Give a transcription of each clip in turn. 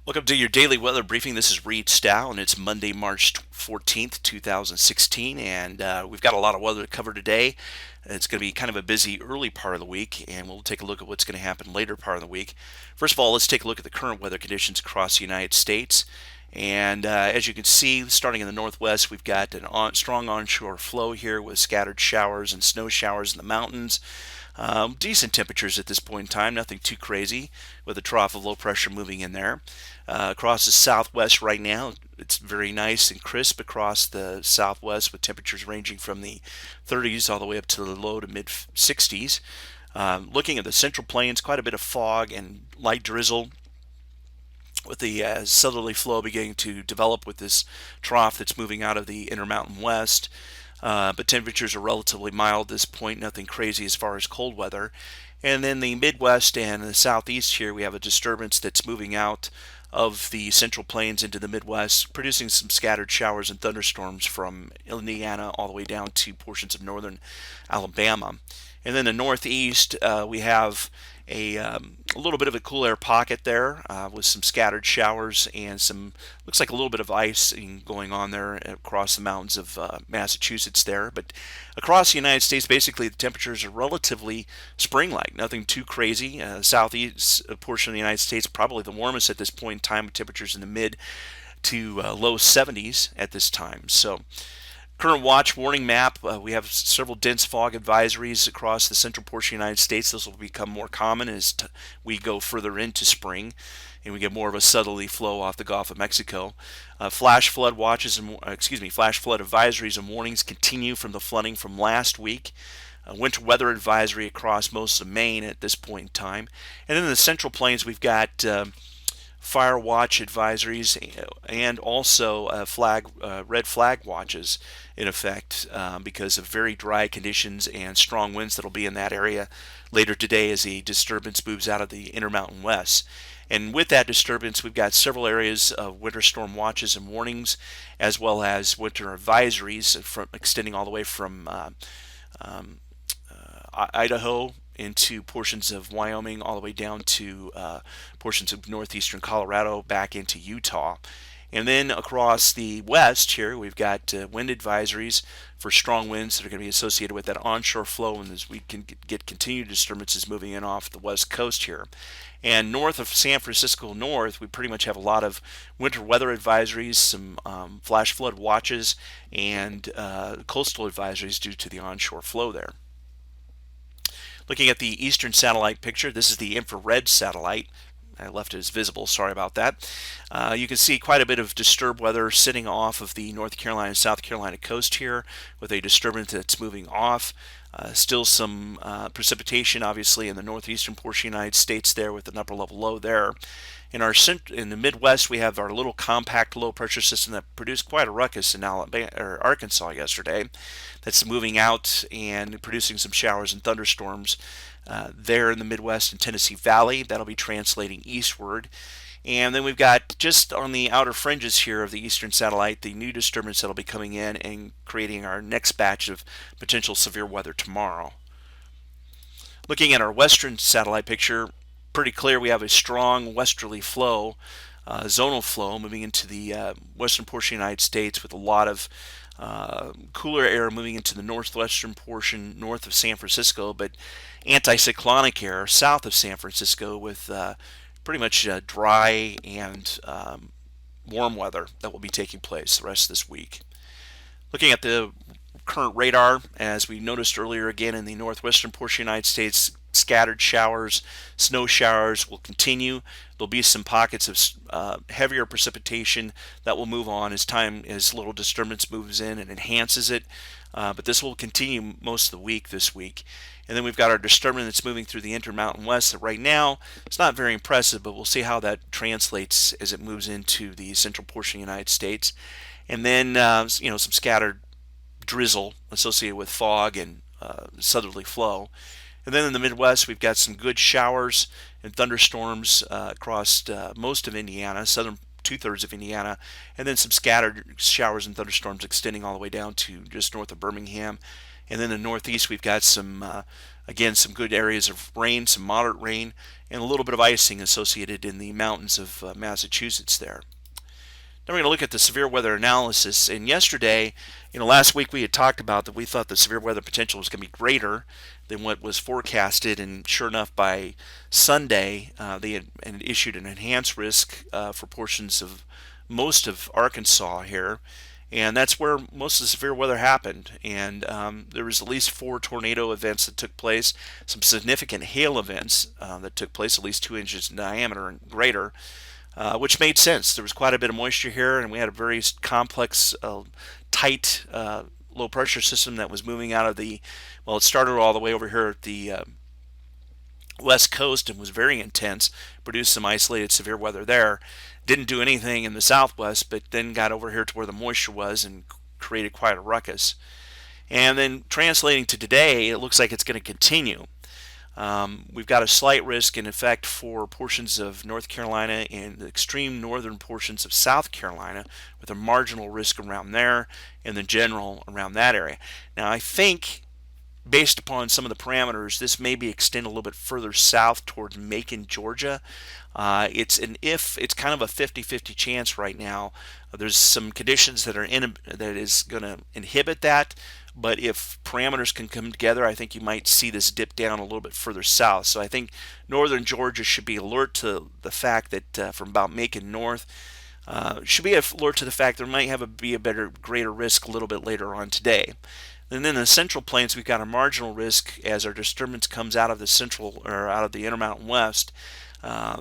Welcome to your daily weather briefing. This is Reed Stow, and it's Monday, March 14th, 2016. And we've got a lot of weather to cover today. It's going to be kind of a busy early part of the week, and we'll take a look at what's going to happen later part of the week. First of all, let's take a look at the current weather conditions across the United States. And as you can see, starting in the northwest, we've got a strong onshore flow here with scattered showers and snow showers in the mountains. Decent temperatures at this point in time, nothing too crazy, with a trough of low pressure moving in there. Across the southwest right now, it's very nice and crisp across the southwest, with temperatures ranging from the 30s all the way up to the low to mid 60s. Looking at the central plains, quite a bit of fog and light drizzle, with the southerly flow beginning to develop with this trough that's moving out of the Intermountain West. But temperatures are relatively mild at this point, nothing crazy as far as cold weather. And then the Midwest and the Southeast here, we have a disturbance that's moving out of the Central Plains into the Midwest, producing some scattered showers and thunderstorms from Indiana all the way down to portions of northern Alabama. And then the Northeast, we have a little bit of a cool air pocket there with some scattered showers and some, looks like a little bit of ice going on there across the mountains of Massachusetts there. But across the United States, basically the temperatures are relatively spring-like, nothing too crazy. Southeast portion of the United States, probably the warmest at this point in time, with temperatures in the mid to low 70s at this time. So current watch warning map, we have several dense fog advisories across the central portion of the United States. This will become more common as we go further into spring and we get more of a southerly flow off the Gulf of Mexico. Flash flood watches and flash flood advisories and warnings continue from the flooding from last week. Winter weather advisory across most of Maine at this point in time. And then in the central plains, we've got fire watch advisories and also red flag watches in effect because of very dry conditions and strong winds that will be in that area later today as the disturbance moves out of the Intermountain West. And with that disturbance, we've got several areas of winter storm watches and warnings, as well as winter advisories from extending all the way from um, Idaho into portions of Wyoming, all the way down to portions of northeastern Colorado, back into Utah. And then across the west here, we've got wind advisories for strong winds that are going to be associated with that onshore flow, and as we can get continued disturbances moving in off the west coast here. And north of San Francisco north, we pretty much have a lot of winter weather advisories, some flash flood watches, and coastal advisories due to the onshore flow there. Looking at the eastern satellite picture, this is the infrared satellite. I left it as visible, sorry about that. You can see quite a bit of disturbed weather sitting off of the North Carolina and South Carolina coast here with a disturbance that's moving off. Still some precipitation, obviously, in the northeastern portion of the United States there with an upper level low there. In the Midwest, we have our little compact low pressure system that produced quite a ruckus in Arkansas yesterday. That's moving out and producing some showers and thunderstorms there in the Midwest and Tennessee Valley. That'll be translating eastward. And then we've got just on the outer fringes here of the eastern satellite, the new disturbance that'll be coming in and creating our next batch of potential severe weather tomorrow. Looking at our western satellite picture, pretty clear we have a strong westerly flow, zonal flow moving into the western portion of the United States with a lot of cooler air moving into the northwestern portion north of San Francisco, but anticyclonic air south of San Francisco with pretty much dry and warm weather that will be taking place the rest of this week. Looking at the current radar, as we noticed earlier, again in the northwestern portion of the United States, scattered showers, snow showers will continue. There'll be some pockets of heavier precipitation that will move on as little disturbance moves in and enhances it. But this will continue most of the week this week. And then we've got our disturbance that's moving through the Intermountain West that right now it's not very impressive, but we'll see how that translates as it moves into the central portion of the United States. And then some scattered drizzle associated with fog and southerly flow. And then in the Midwest, we've got some good showers and thunderstorms across most of Indiana, southern two-thirds of Indiana, and then some scattered showers and thunderstorms extending all the way down to just north of Birmingham And then in the northeast, we've got some, again, some good areas of rain, some moderate rain, and a little bit of icing associated in the mountains of Massachusetts there. Now we're going to look at the severe weather analysis. And yesterday, last week we had talked about that we thought the severe weather potential was going to be greater than what was forecasted. And sure enough, by Sunday, they had issued an enhanced risk for portions of most of Arkansas here. And that's where most of the severe weather happened. And there was at least 4 tornado events that took place, some significant hail events that took place, at least 2 inches in diameter and greater. Which made sense. There was quite a bit of moisture here, and we had a very complex, tight, low pressure system that was moving out of well, it started all the way over here at the west coast and was very intense, produced some isolated severe weather there. Didn't do anything in the southwest, but then got over here to where the moisture was and created quite a ruckus. And then translating to today, it looks like it's going to continue. We've got a slight risk in effect for portions of North Carolina and the extreme northern portions of South Carolina, with a marginal risk around there and the general around that area. Now, I think, based upon some of the parameters, this may be extend a little bit further south towards Macon, Georgia. It's kind of a 50-50 chance right now. There's some conditions that is going to inhibit that. But if parameters can come together, I think you might see this dip down a little bit further south. So I think northern Georgia should be alert to the fact that from about Macon north, should be alert to the fact there might be a greater risk a little bit later on today. And then in the central plains, we've got a marginal risk as our disturbance comes out of the Intermountain West.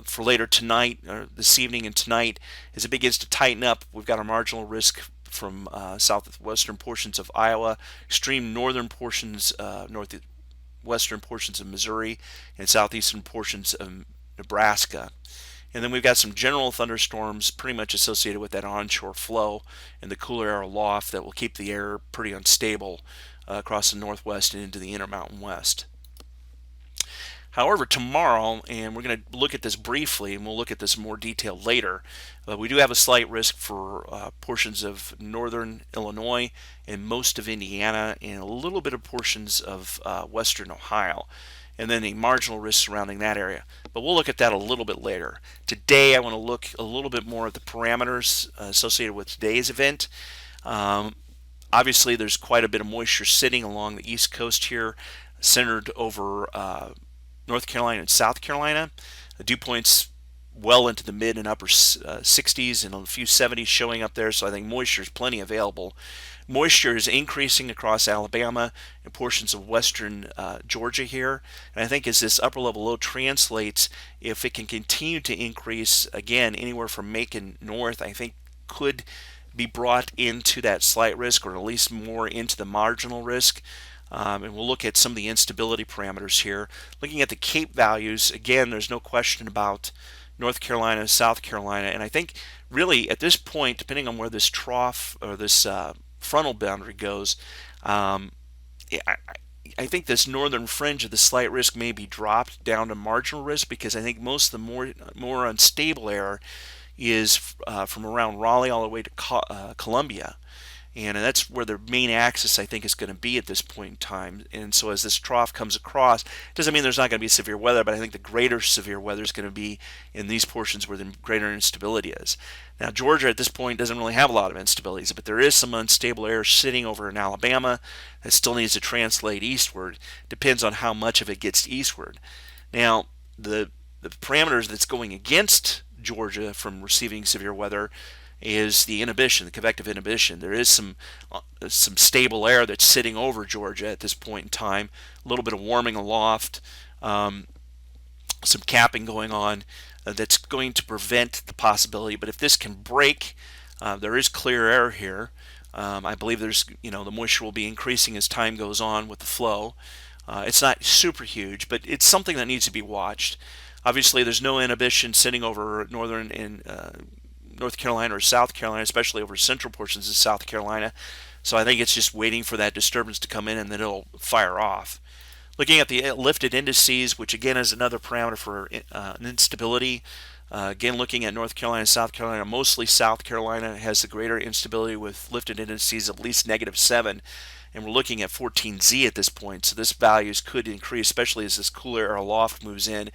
For later tonight, or this evening and tonight, as it begins to tighten up, we've got a marginal risk from southwestern portions of Iowa, extreme northern portions, northwestern portions of Missouri, and southeastern portions of Nebraska. And then we've got some general thunderstorms pretty much associated with that onshore flow and the cooler air aloft that will keep the air pretty unstable across the northwest and into the Intermountain West. However, tomorrow, and we're going to look at this briefly, and we'll look at this in more detail later, we do have a slight risk for portions of northern Illinois and most of Indiana and a little bit of portions of western Ohio, and then a marginal risk surrounding that area. But we'll look at that a little bit later. Today, I want to look a little bit more at the parameters associated with today's event. Obviously, there's quite a bit of moisture sitting along the east coast here, centered over North Carolina and South Carolina. The dew points well into the mid and upper 60s and a few 70s showing up there, so I think moisture is plenty available. Moisture is increasing across Alabama and portions of western Georgia here, and I think as this upper level low translates, if it can continue to increase again anywhere from Macon north, I think could be brought into that slight risk, or at least more into the marginal risk. And we'll look at some of the instability parameters here. Looking at the Cape values, again, there's no question about North Carolina, South Carolina, and I think really at this point, depending on where this trough or this frontal boundary goes, I think this northern fringe of the slight risk may be dropped down to marginal risk, because I think most of the more unstable air is from around Raleigh all the way to Columbia. And that's where the main axis, I think, is going to be at this point in time. And so as this trough comes across, it doesn't mean there's not going to be severe weather, but I think the greater severe weather is going to be in these portions where the greater instability is. Now, Georgia at this point doesn't really have a lot of instabilities, but there is some unstable air sitting over in Alabama that still needs to translate eastward. Depends on how much of it gets eastward. Now, the parameters that's going against Georgia from receiving severe weather is the inhibition, the convective inhibition. There is some stable air that's sitting over Georgia at this point in time. A little bit of warming aloft, some capping going on that's going to prevent the possibility. But if this can break, there is clear air here. I believe there's, the moisture will be increasing as time goes on with the flow. It's not super huge, but it's something that needs to be watched. Obviously, there's no inhibition sitting over northern and North Carolina or South Carolina, especially over central portions of South Carolina. So I think it's just waiting for that disturbance to come in, and then it'll fire off. Looking at the lifted indices, which again is another parameter for instability. Again, looking at North Carolina and South Carolina, mostly South Carolina has the greater instability with lifted indices of at least -7. and we're looking at 14Z at this point. So this values could increase, especially as this cooler air aloft moves in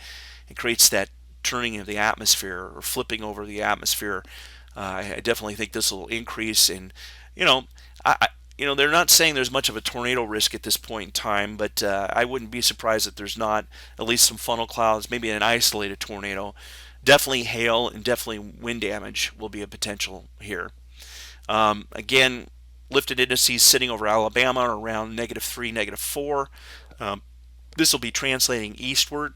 and creates that turning of the atmosphere or flipping over the atmosphere. I definitely think this will increase, and you know, they're not saying there's much of a tornado risk at this point in time, but I wouldn't be surprised if there's not at least some funnel clouds, maybe an isolated tornado. Definitely hail and definitely wind damage will be a potential here. Again, lifted indices sitting over Alabama around -3, -4. This will be translating eastward.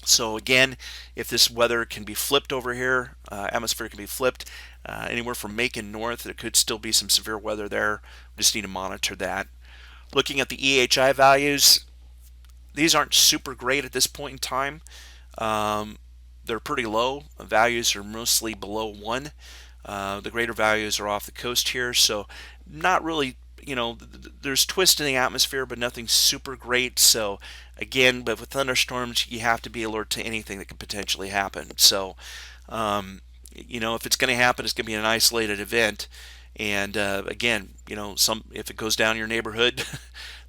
So again, if this weather can be flipped over here, atmosphere can be flipped anywhere from Macon north, there could still be some severe weather there. We just need to monitor that. Looking at the EHI values, these aren't super great at this point in time. They're pretty low. Values are mostly below 1. The greater values are off the coast here, so not really, there's twist in the atmosphere, but nothing super great. So again, but with thunderstorms, you have to be alert to anything that could potentially happen. So, if it's going to happen, it's going to be an isolated event. And again, if it goes down your neighborhood,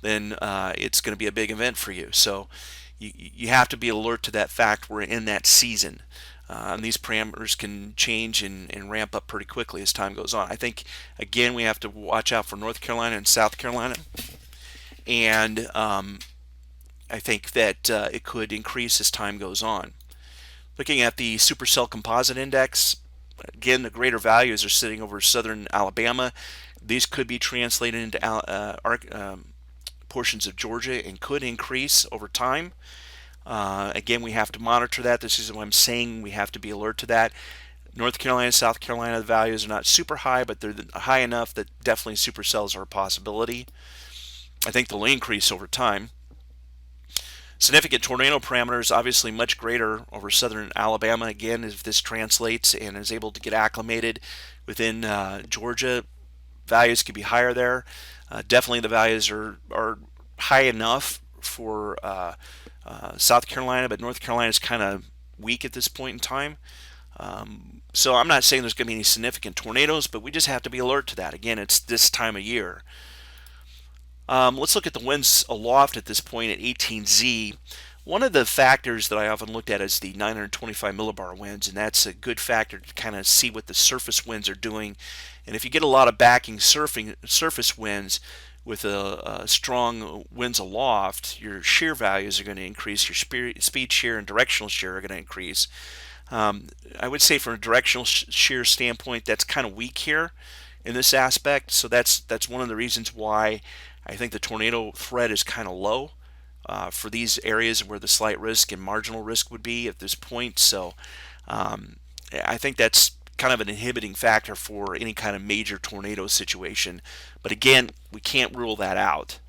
then it's going to be a big event for you. So you have to be alert to that fact we're in that season. And these parameters can change and ramp up pretty quickly as time goes on. I think, again, we have to watch out for North Carolina and South Carolina. And I think that it could increase as time goes on. Looking at the Supercell Composite Index, again, the greater values are sitting over southern Alabama. These could be translated into portions of Georgia and could increase over time. Again, we have to monitor that. This is what I'm saying. We have to be alert to that. North Carolina, South Carolina, the values are not super high, but they're high enough that definitely supercells are a possibility. I think they'll increase over time. Significant tornado parameters, obviously much greater over southern Alabama. Again, if this translates and is able to get acclimated within Georgia, values could be higher there. Definitely the values are high enough for South Carolina, but North Carolina is kind of weak at this point in time. So I'm not saying there's going to be any significant tornadoes, but we just have to be alert to that. Again, it's this time of year. Let's look at the winds aloft at this point at 18Z. One of the factors that I often looked at is the 925 millibar winds, and that's a good factor to kind of see what the surface winds are doing. And if you get a lot of backing surface winds with a strong winds aloft, your shear values are going to increase, your speed shear and directional shear are going to increase. I would say from a directional shear standpoint, that's kind of weak here in this aspect. So that's one of the reasons why I think the tornado threat is kind of low for these areas where the slight risk and marginal risk would be at this point. So I think that's kind of an inhibiting factor for any kind of major tornado situation. But again, we can't rule that out.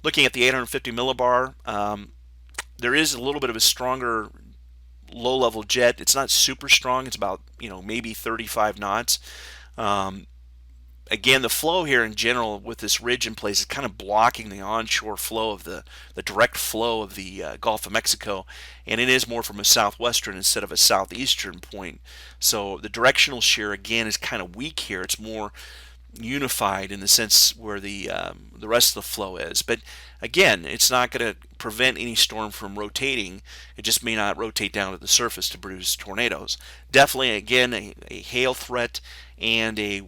Looking at the 850 millibar, there is a little bit of a stronger low-level jet. It's not super strong. It's about maybe 35 knots. Again, the flow here in general with this ridge in place is kind of blocking the onshore flow of the direct flow of the Gulf of Mexico, and it is more from a southwestern instead of a southeastern point. So the directional shear again is kind of weak here. It's more unified in the sense where the rest of the flow is. But again, it's not going to prevent any storm from rotating. It just may not rotate down to the surface to produce tornadoes. Definitely, again, a hail threat and a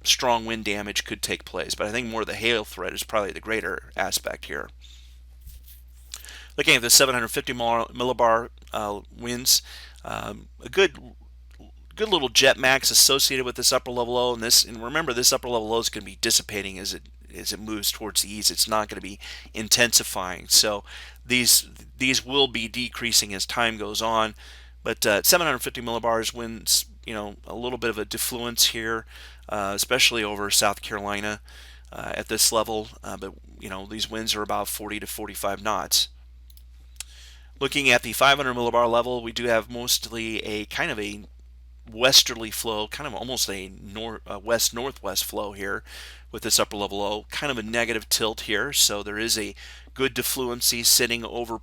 strong wind damage could take place, but I think more the hail threat is probably the greater aspect here. Looking at the 750 millibar winds, a good little jet max associated with this upper level low, and remember this upper level low is going to be dissipating as it moves towards the east. It's not going to be intensifying, so these will be decreasing as time goes on. But 750 millibars winds, a little bit of a defluence here, especially over South Carolina at this level. But these winds are about 40 to 45 knots. Looking at the 500 millibar level, we do have mostly a kind of a westerly flow, kind of almost a west-northwest flow here with this upper level low, kind of a negative tilt here. So there is a good defluency sitting over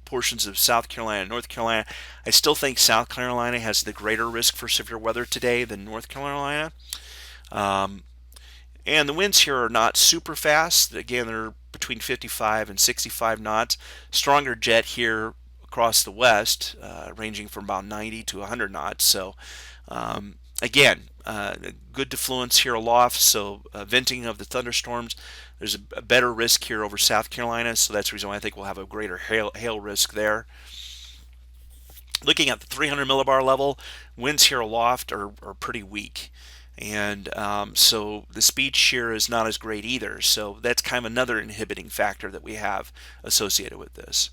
portions of South Carolina and North Carolina. I still think South Carolina has the greater risk for severe weather today than North Carolina. And the winds here are not super fast. Again, they're between 55 and 65 knots. Stronger jet here across the west, ranging from about 90 to 100 knots. So, again, good defluence here aloft. So, venting of the thunderstorms. There's a better risk here over South Carolina. So, that's the reason why I think we'll have a greater hail risk there. Looking at the 300 millibar level, winds here aloft are pretty weak. And so the speed shear is not as great either. So that's kind of another inhibiting factor that we have associated with this.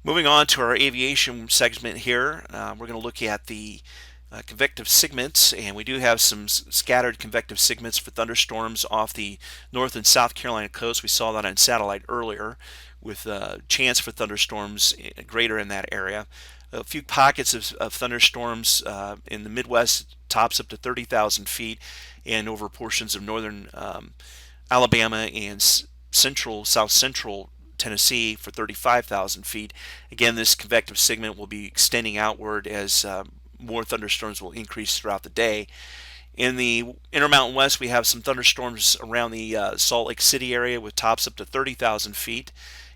Moving on to our aviation segment here, we're going to look at the convective segments, and we do have some scattered convective segments for thunderstorms off the North and South Carolina coast. We saw that on satellite earlier with chance for thunderstorms greater in that area. A few pockets of thunderstorms in the Midwest, tops up to 30,000 feet, and over portions of northern Alabama and south central Tennessee for 35,000 feet. Again, this convective segment will be extending outward as more thunderstorms will increase throughout the day. In the Intermountain West, we have some thunderstorms around the Salt Lake City area with tops up to 30,000 feet,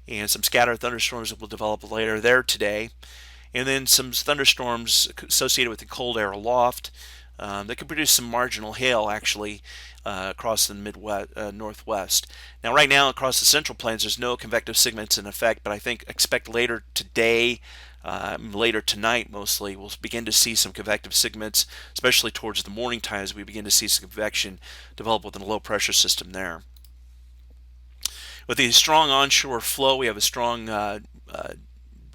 and some scattered thunderstorms that will develop later there today. And then some thunderstorms associated with the cold air aloft that can produce some marginal hail actually across the northwest. Now, right now across the Central Plains, there's no convective segments in effect, but I think expect later today, later tonight mostly, we'll begin to see some convective segments, especially towards the morning time as we begin to see some convection develop within a low pressure system there. With the strong onshore flow, we have a strong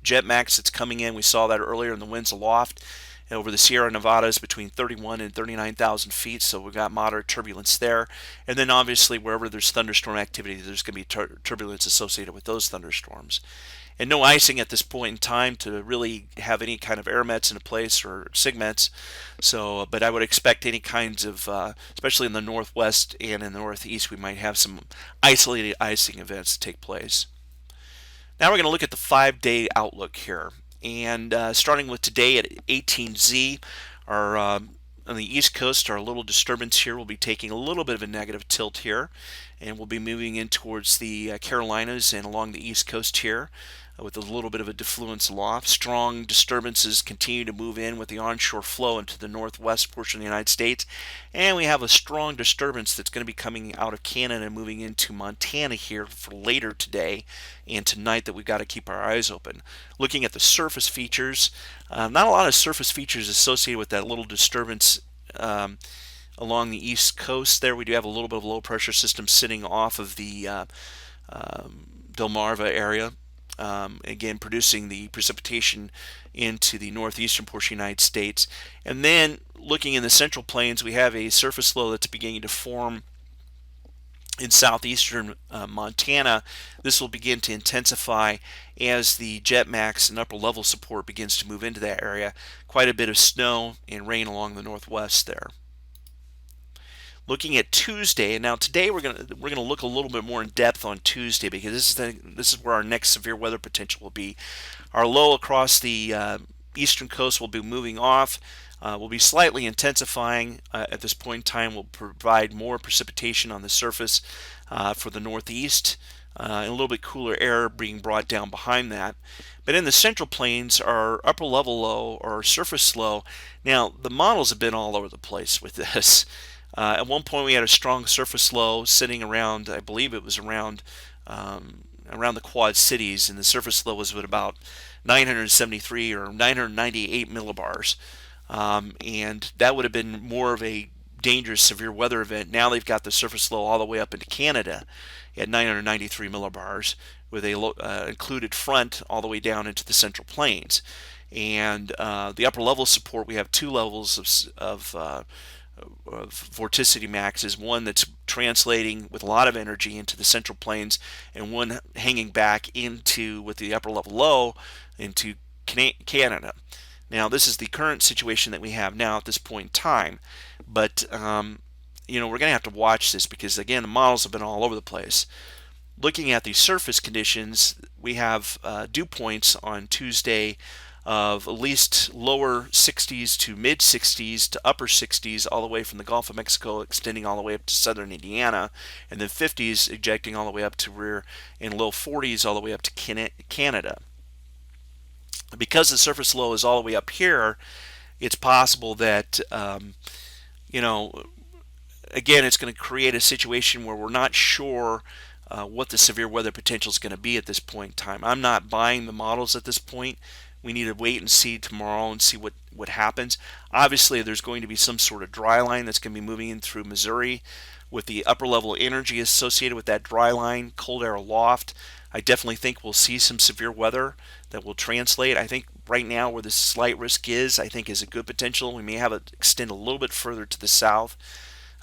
jet max that's coming in. We saw that earlier in the winds aloft over the Sierra Nevadas between 31 and 39,000 feet, so we've got moderate turbulence there. And then obviously wherever there's thunderstorm activity, there's going to be turbulence associated with those thunderstorms. And no icing at this point in time to really have any kind of airmets in place or segments. So, but I would expect any kinds of, especially in the northwest and in the northeast, we might have some isolated icing events take place. Now we're going to look at the 5-day outlook here. And starting with today at 18Z, on the East Coast, our little disturbance here will be taking a little bit of a negative tilt here, and we'll be moving in towards the Carolinas and along the East Coast here with a little bit of a defluence aloft. Strong disturbances continue to move in with the onshore flow into the northwest portion of the United States, and we have a strong disturbance that's going to be coming out of Canada and moving into Montana here for later today and tonight that we've got to keep our eyes open. Looking at the surface features, not a lot of surface features associated with that little disturbance along the east coast there. We do have a little bit of low pressure system sitting off of the Delmarva area. Again, producing the precipitation into the northeastern portion of the United States. And then looking in the Central Plains, we have a surface low that's beginning to form in southeastern Montana. This will begin to intensify as the jet max and upper level support begins to move into that area. Quite a bit of snow and rain along the northwest there. Looking at Tuesday, and now today we're gonna look a little bit more in depth on Tuesday because this is where our next severe weather potential will be. Our low across the eastern coast will be moving off. Will be slightly intensifying at this point in time. Will provide more precipitation on the surface for the northeast, and a little bit cooler air being brought down behind that. But in the Central Plains, our upper level low or surface low. Now the models have been all over the place with this. At one point we had a strong surface low sitting around, I believe it was around the Quad Cities, and the surface low was at about 973 or 998 millibars. And that would have been more of a dangerous severe weather event. Now they've got the surface low all the way up into Canada at 993 millibars with a included front all the way down into the Central Plains. And the upper level support, we have two levels of vorticity maxes, one that's translating with a lot of energy into the Central Plains and one hanging back into with the upper level low into Canada. Now this is the current situation that we have now at this point in time, but we're going to have to watch this because again the models have been all over the place. Looking at the surface conditions, we have dew points on Tuesday of at least lower 60s to mid 60s to upper 60s, all the way from the Gulf of Mexico extending all the way up to southern Indiana, and then 50s ejecting all the way up to rear, and low 40s all the way up to Canada. Because the surface low is all the way up here, it's possible that you know, again, it's going to create a situation where we're not sure what the severe weather potential is going to be at this point in time. I'm not buying the models at this point. We need to wait and see tomorrow and see what happens. Obviously, there's going to be some sort of dry line that's going to be moving in through Missouri with the upper level energy associated with that dry line, cold air aloft. I definitely think we'll see some severe weather that will translate. I think right now where the slight risk is, I think is a good potential. We may have it extend a little bit further to the south.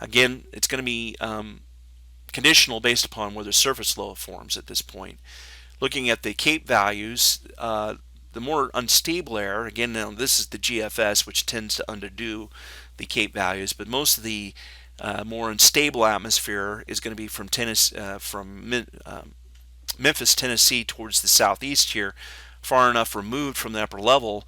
Again, it's going to be conditional based upon where the surface low forms at this point. Looking at the Cape values, the more unstable air, again, now this is the GFS, which tends to underdo the Cape values, but most of the more unstable atmosphere is going to be from Memphis, Tennessee towards the southeast here, far enough removed from the upper level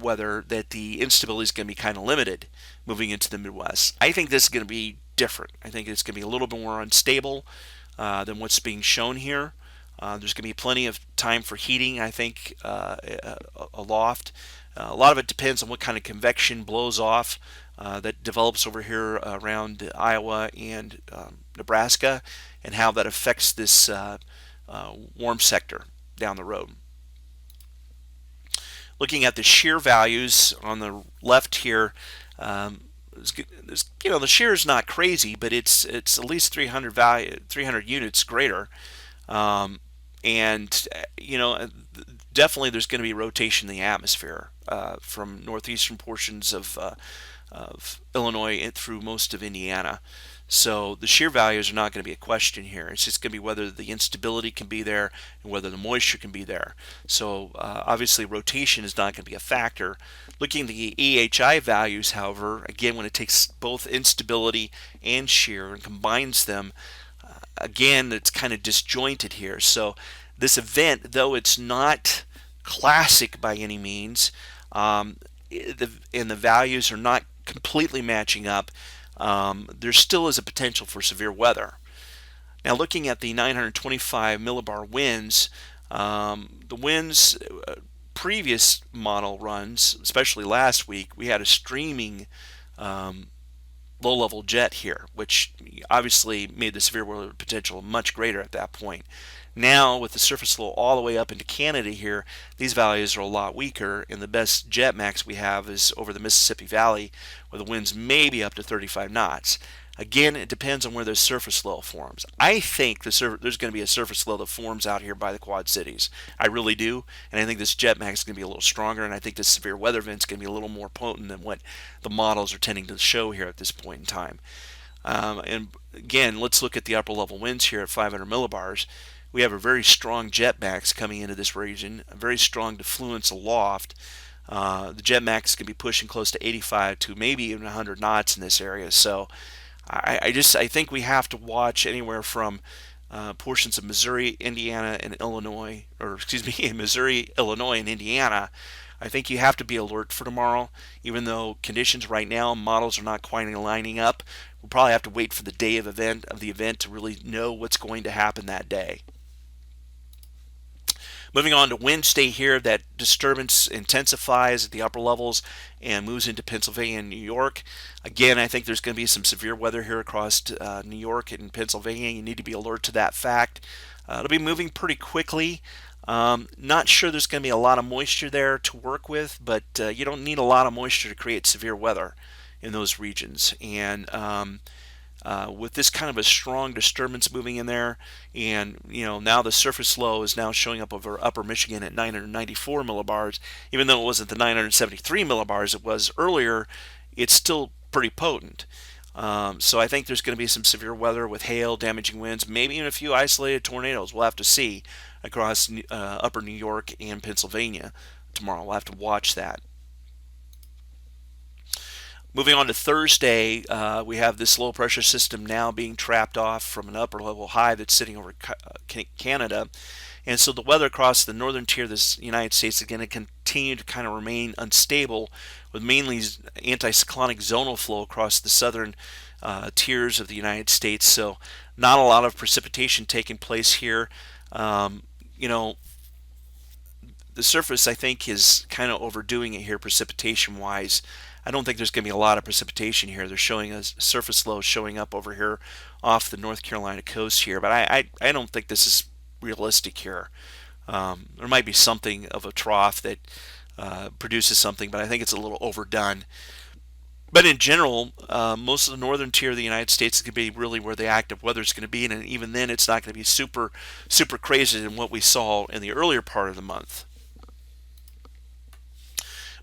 weather that the instability is going to be kind of limited moving into the Midwest. I think this is going to be different. I think it's going to be a little bit more unstable than what's being shown here. There's going to be plenty of time for heating, I think, aloft. A lot of it depends on what kind of convection blows off that develops over here around Iowa and Nebraska, and how that affects this warm sector down the road. Looking at the shear values on the left here, the shear is not crazy, but it's at least 300 units greater. And definitely there's going to be rotation in the atmosphere from northeastern portions of Illinois through most of Indiana. So the shear values are not going to be a question here. It's just going to be whether the instability can be there and whether the moisture can be there. So obviously rotation is not going to be a factor. Looking at the EHI values, however, again, when it takes both instability and shear and combines them, again, it's kind of disjointed here. So this event, though it's not classic by any means, and the values are not completely matching up, there still is a potential for severe weather. Now, looking at the 925 millibar winds, the winds previous model runs, especially last week, we had a streaming low-level jet here, which obviously made the severe weather potential much greater at that point. Now, with the surface low all the way up into Canada here, these values are a lot weaker, and the best jet max we have is over the Mississippi Valley, where the winds may be up to 35 knots. Again, it depends on where the surface low forms. I think there's going to be a surface low that forms out here by the Quad Cities. I really do, and I think this jet max is going to be a little stronger, and I think this severe weather event is going to be a little more potent than what the models are tending to show here at this point in time. And again, let's look at the upper level winds here at 500 millibars. We have a very strong jet max coming into this region, a very strong defluence aloft. The jet max is going to be pushing close to 85 to maybe even 100 knots in this area. So I think we have to watch anywhere from portions of Missouri, Indiana, and Illinois, or excuse me, Missouri, Illinois, and Indiana. I think you have to be alert for tomorrow, even though conditions right now, models are not quite lining up. We'll probably have to wait for the day of the event to really know what's going to happen that day. Moving on to Wednesday here, that disturbance intensifies at the upper levels and moves into Pennsylvania and New York. Again, I think there's going to be some severe weather here across New York and Pennsylvania. You need to be alert to that fact. It'll be moving pretty quickly. Not sure there's going to be a lot of moisture there to work with, but you don't need a lot of moisture to create severe weather in those regions. And with this kind of a strong disturbance moving in there, and now the surface low is now showing up over upper Michigan at 994 millibars, even though it wasn't the 973 millibars it was earlier, it's still pretty potent. So I think there's going to be some severe weather with hail, damaging winds, maybe even a few isolated tornadoes. We'll have to see across upper New York and Pennsylvania tomorrow. We'll have to watch that. Moving on to Thursday, we have this low pressure system now being trapped off from an upper level high that's sitting over Canada. And so the weather across the northern tier of the United States is going to continue to kind of remain unstable, with mainly anticyclonic zonal flow across the southern tiers of the United States. So not a lot of precipitation taking place here. Um, you know, the surface, I think, is kind of overdoing it here precipitation wise. I don't think there's going to be a lot of precipitation here. They're showing a surface low showing up over here off the North Carolina coast here, but I don't think this is realistic here. There might be something of a trough that produces something, but I think it's a little overdone. But in general, most of the northern tier of the United States is going to be really where the active weather is going to be, and even then, it's not going to be super crazy than what we saw in the earlier part of the month.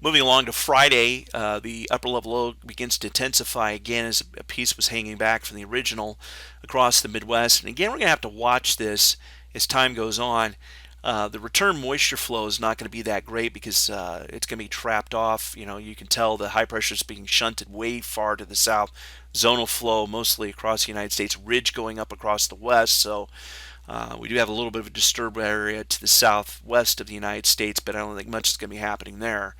Moving along to Friday, the upper level low begins to intensify again as a piece was hanging back from the original across the Midwest. And again, we're going to have to watch this as time goes on. The return moisture flow is not going to be that great because it's going to be trapped off. You can tell the high pressure is being shunted way far to the south. Zonal flow mostly across the United States, ridge going up across the west. So we do have a little bit of a disturbed area to the southwest of the United States, but I don't think much is going to be happening there.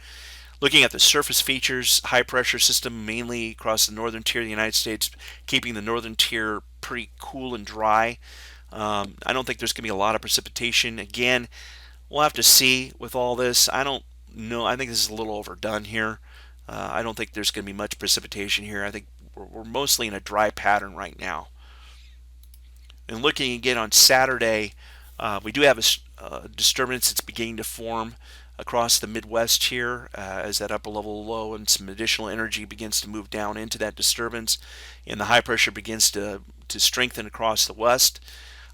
Looking at the surface features, high pressure system mainly across the northern tier of the United States, keeping the northern tier pretty cool and dry. I don't think there's going to be a lot of precipitation. Again, we'll have to see with all this. I don't know. I think this is a little overdone here. I don't think there's going to be much precipitation here. I think we're mostly in a dry pattern right now. And looking again on Saturday, we do have a disturbance that's beginning to form across the Midwest here as that upper level low and some additional energy begins to move down into that disturbance, and the high pressure begins to strengthen across the west.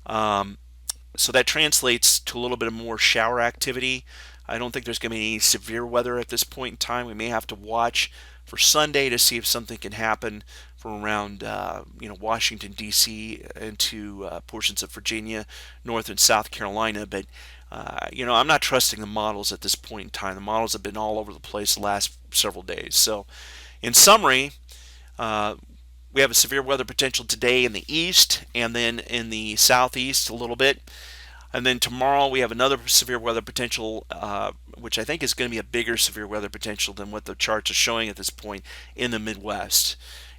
So that translates to a little bit of more shower activity. I don't think there's going to be any severe weather at this point in time. We may have to watch for Sunday to see if something can happen from around Washington D.C. into portions of Virginia, North and South Carolina. But I'm not trusting the models at this point in time. The models have been all over the place the last several days. So, in summary, we have a severe weather potential today in the east and then in the southeast a little bit. And then tomorrow we have another severe weather potential, which I think is going to be a bigger severe weather potential than what the charts are showing at this point in the Midwest.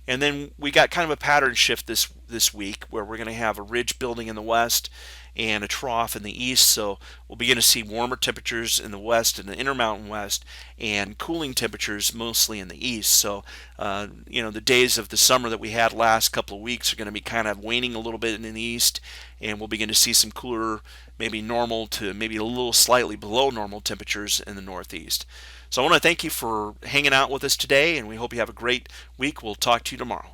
And then we got kind of a pattern shift this week where we're going to have a ridge building in the west and a trough in the east. So we'll begin to see warmer temperatures in the west and the Intermountain West, and cooling temperatures mostly in the east. So the days of the summer that we had last couple of weeks are going to be kind of waning a little bit in the east, and we'll begin to see some cooler, maybe normal to maybe a little slightly below normal temperatures in the northeast. So I want to thank you for hanging out with us today, and we hope you have a great week. We'll talk to you tomorrow.